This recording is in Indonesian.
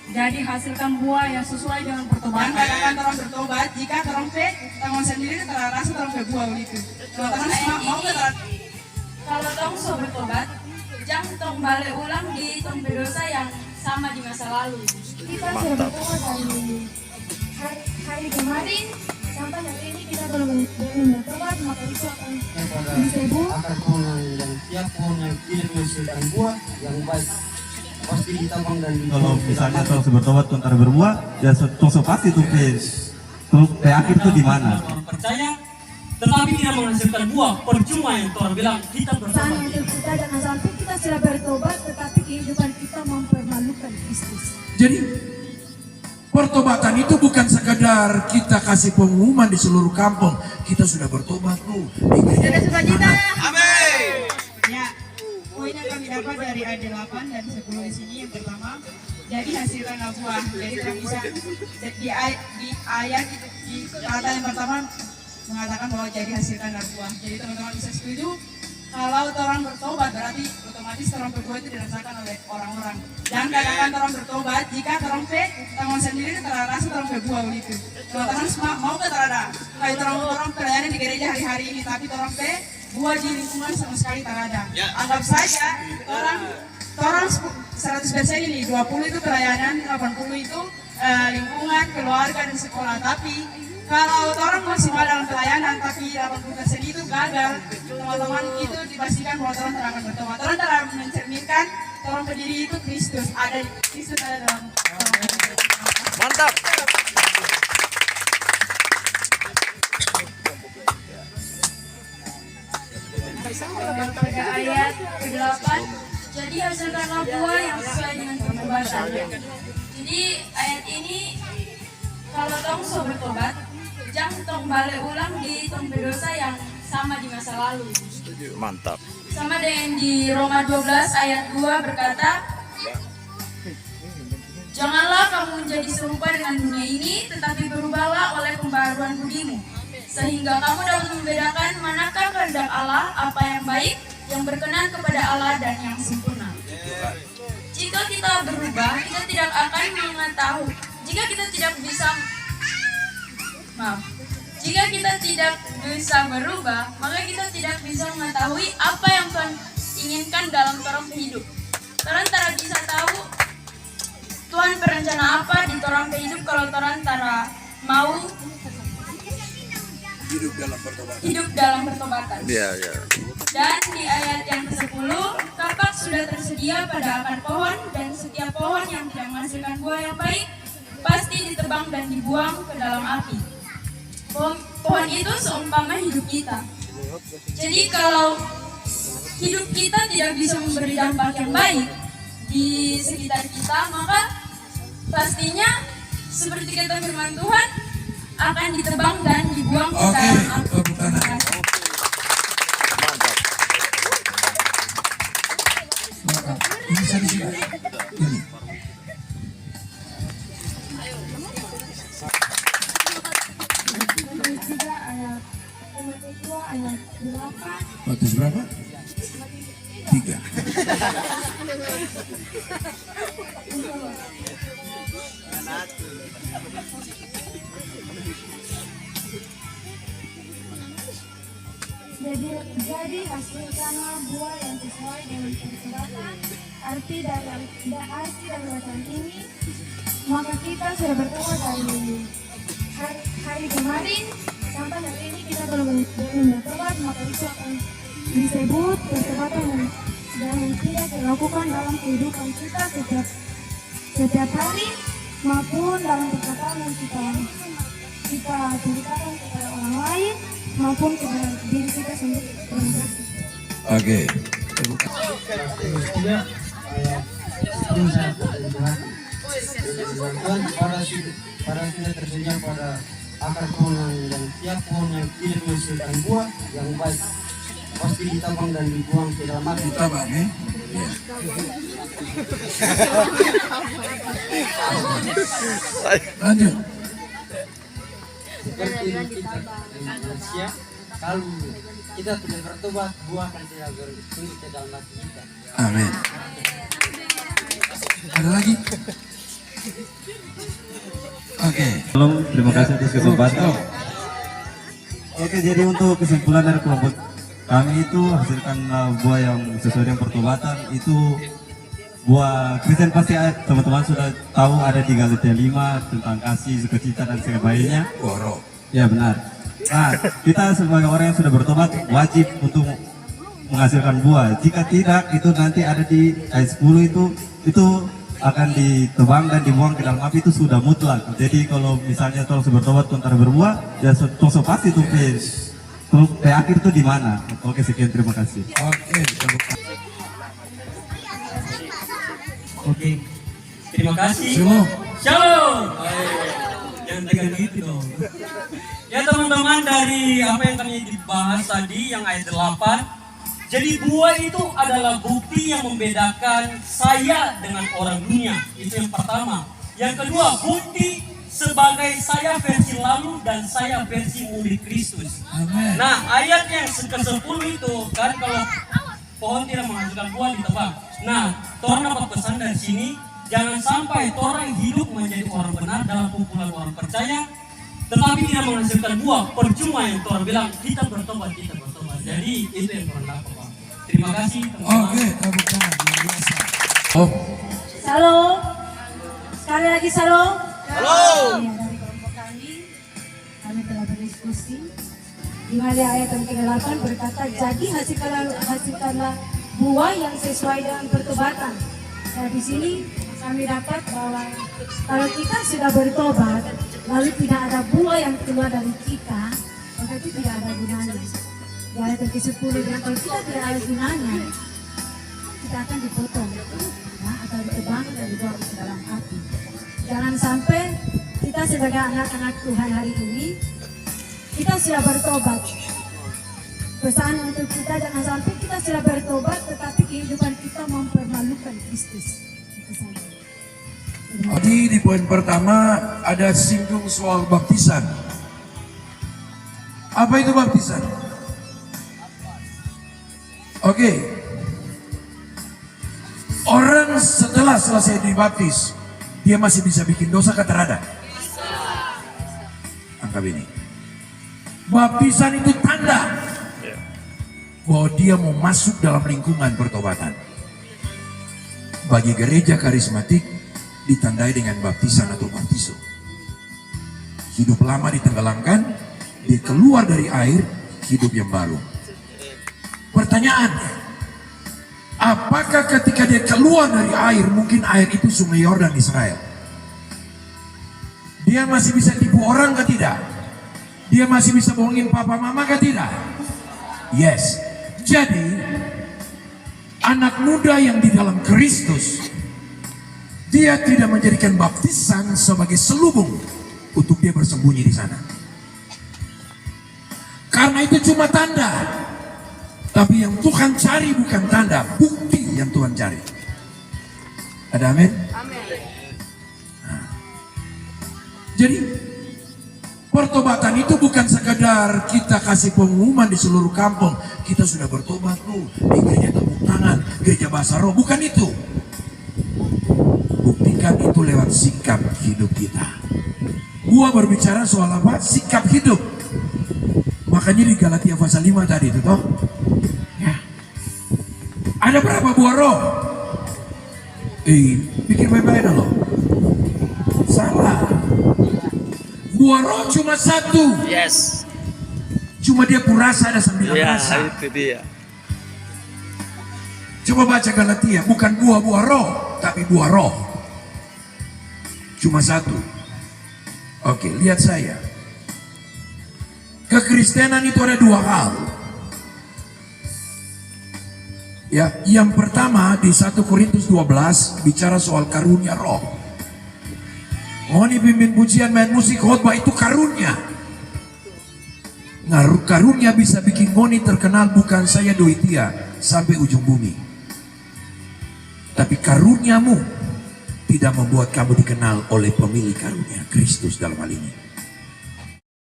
Jadi hasilkan buah yang sesuai dengan pertobatan. Dan katakan orang bertobat jika orang pe tanggung sendiri terasa orang pe buah itu. Teman-teman semua mau ke Kalau tong so bertobat, jangan tong balik ulang di tong berdosa yang sama di masa lalu. Kita sudah bertobat dari hari kemarin sampai hari ini kita belum bertobat, maka itu akan disebut akar pohon yang tiap pohon yang tidak menghasilkan buah yang baik pasti ditambang dan Kalau misalnya tong bertobat tong berbuah, ya tong pasti tuh pe akhir tuh di mana? Orang percaya tetapi tidak menghasilkan buah, percuma yang Tuhan bilang kita sana bertobat. untuk kita jangan sampai kita sudah bertobat tetapi kehidupan kita mempermalukan Kristus. Jadi pertobatan itu bukan sekadar kita kasih pengumuman di seluruh kampung kita sudah bertobat loh. Sudah sukacita. Amin. Ya, poin yang kami dapat dari ayat 8 dan 10 di sini yang pertama, jadi hasilkanlah buah. Jadi kita bisa di ayat di kata yang pertama mengatakan bahwa jadi hasilkanlah buah. Jadi teman-teman bisa setuju kalau orang bertobat berarti otomatis orang berbuat itu dirasakan oleh orang-orang. Dan katakan orang bertobat jika orang pe tanggung sendiri terasa orang berbuah itu. Teman-teman semua mau ke terada kayak orang pelayanan di gereja hari-hari ini tapi orang pe buah di lingkungan sama sekali tak ada. Anggap saja orang 100% ini 20 itu pelayanan, 80 itu lingkungan, keluarga dan sekolah. Tapi kalau orang maksimal dalam pelayanan tapi 80% itu gagal, teman-teman itu dipastikan bahwa orang tidak akan bertobat. Orang tidak mencerminkan orang pendiri itu Kristus ada dalam Mantap. Pada ayat ke-8, jadi hasilkanlah buah yang sesuai dengan pertobatan. Jadi ayat ini kalau tong so bertobat, jangan tong balik ulang di tong berdosa yang sama di masa lalu. Mantap. Sama dengan di Roma 12 ayat 2 berkata, janganlah kamu menjadi serupa dengan dunia ini, tetapi berubahlah oleh pembaharuan budimu, sehingga kamu dapat membedakan manakah kehendak Allah, apa yang baik, yang berkenan kepada Allah dan yang sempurna. Jika kita berubah, kita tidak akan mengetahui. Jika kita tidak bisa berubah, maka kita tidak bisa mengetahui apa yang Tuhan inginkan dalam orang hidup. Orang tidak bisa tahu Tuhan berencana apa di orang hidup kalau orang tidak mau hidup dalam pertobatan. Iya. Dan di ayat yang ke-10, kapak sudah tersedia pada akar pohon dan setiap pohon yang tidak menghasilkan buah yang baik pasti ditebang dan dibuang ke dalam api. Pohon itu seumpama hidup kita. Jadi kalau hidup kita tidak bisa memberi dampak yang baik di sekitar kita, maka pastinya seperti kata firman Tuhan akan ditebang dan dibuang ke dalam api. Ini saya di sini. Ini. Matius berapa? 3. Jadi hasilkanlah buah yang sesuai dengan pertobatan. Arti dari wacana ini, maka kita sudah bertobat dari hari kemarin sampai hari ini kita belum bertobat, maka itu akan disebut pertobatan yang tidak dilakukan dalam kehidupan kita setiap hari maupun dalam perkataan yang kita ceritakan kepada orang lain maupun kepada diri kita sendiri. Oke. tidak pada tidak tersedia pada akar pohon yang tiap pohon yang tidak menghasilkan buah yang baik pasti ditambang dan dibuang ke dalam api. Tabang ya. Lanjut. Seperti kita di Indonesia, kalau kita tidak bertobat, buah akan tidak bertumbuh ke dalam hati kita. Amin. Ada lagi? Oke. Tolong, terima kasih atas kesempatan. Oke, jadi untuk kesimpulan dari kelompok kami itu hasilkan buah yang sesuai dengan pertobatan itu buah Kristen. Pasti teman-teman sudah tahu ada di Galatia 5 tentang kasih, sukacita dan sebagainya. Boro. Ya benar. Nah, kita sebagai orang yang sudah bertobat wajib untuk menghasilkan buah. Jika tidak, itu nanti ada di ayat 10 itu akan ditebang dan dibuang ke dalam api, itu sudah mutlak. Jadi kalau misalnya tolong bertobat kontra berbuah, ya tolong pasti tuh akhir itu di mana. Oke, sekian, terima kasih. Oke. Oke, terima kasih. Shalom. Shalom. Jangan tegang gitu dong. Ya teman-teman, dari apa yang kami dibahas tadi yang ayat 8. Jadi buah itu adalah bukti yang membedakan saya dengan orang dunia. Itu yang pertama. Yang kedua, bukti sebagai saya versi lalu dan saya versi murid Kristus. Amin. Nah, ayat yang ke-10 itu kan kalau pohon tidak menghasilkan buah ditebang. Nah, Torang dapat pesan dari sini, jangan sampai Torang hidup menjadi orang benar dalam kumpulan orang percaya, tetapi tidak menghasilkan buah. Percuma yang Torang bilang, kita bertobat. Jadi itu yang Torang dapat. Terima kasih teman-teman. Oke, tepuk tangan luar biasa. Oh, Salam. Sekali lagi salam. Salam. Iya, dari kelompok kami telah berdiskusi. Di mana ayat yang ke-8 berkata, jadi hasilkanlah buah yang sesuai dengan pertobatan. Nah, di sini kami dapat bahwa kalau kita sudah bertobat, lalu tidak ada buah yang keluar dari kita, maka itu tidak ada gunanya. Di ayat yang ke-10 dan kalau kita tidak ada gunanya, kita akan dipotong, ya, atau ditebang dan dibawa ke dalam api. Jangan sampai kita sebagai anak-anak Tuhan hari ini, kita sudah bertobat. Pesan untuk kita, jangan sampai kita sudah bertobat, tetapi kehidupan kita mempermalukan Kristus. Itu saja. tadi di poin pertama ada singgung soal baptisan. Apa itu baptisan? Oke. Orang setelah selesai dibaptis, dia masih bisa bikin dosa kata rada? Angkat ini. Baptisan itu tanda bahwa dia mau masuk dalam lingkungan pertobatan. Bagi gereja karismatik ditandai dengan baptisan atau baptiso. Hidup lama ditenggelamkan, dia keluar dari air, hidup yang baru. Pertanyaannya, apakah ketika dia keluar dari air, mungkin air itu sungai Yordan Israel, dia masih bisa tipu orang ke tidak? Dia masih bisa bohongin papa mama ke tidak? Yes. Jadi anak muda yang di dalam Kristus, dia tidak menjadikan baptisan sebagai selubung untuk dia bersembunyi di sana. Karena itu cuma tanda. Tapi yang Tuhan cari bukan tanda, bukti yang Tuhan cari. Ada amin? Nah. Jadi pertobatan itu bukan sekadar kita kasih pengumuman di seluruh kampung, kita sudah bertobat loh, di gereja tepuk tangan, gereja bahasa roh, bukan itu. Buktikan itu lewat sikap hidup kita. Gua berbicara soal apa? Sikap hidup. Makanya di Galatia pasal 5 tadi itu toh. Ya. Ada berapa buah roh? Pikir baik-baik loh. Salah. Buah roh cuma satu. Yes. Cuma dia purasa ada 9 rasa. Itu dia. Coba baca Galatia, bukan buah-buah roh, tapi buah roh. Cuma satu. Oke, lihat saya. Kekristenan itu ada dua hal. Ya, yang pertama di 1 Korintus 12 bicara soal karunia roh. Ngoni pimpin pujian, main musik, khotbah itu karunia. Nah, karunia bisa bikin ngoni terkenal bukan saya Doitia sampai ujung bumi. Tapi karuniamu tidak membuat kamu dikenal oleh pemilik karunia, Kristus dalam hal ini.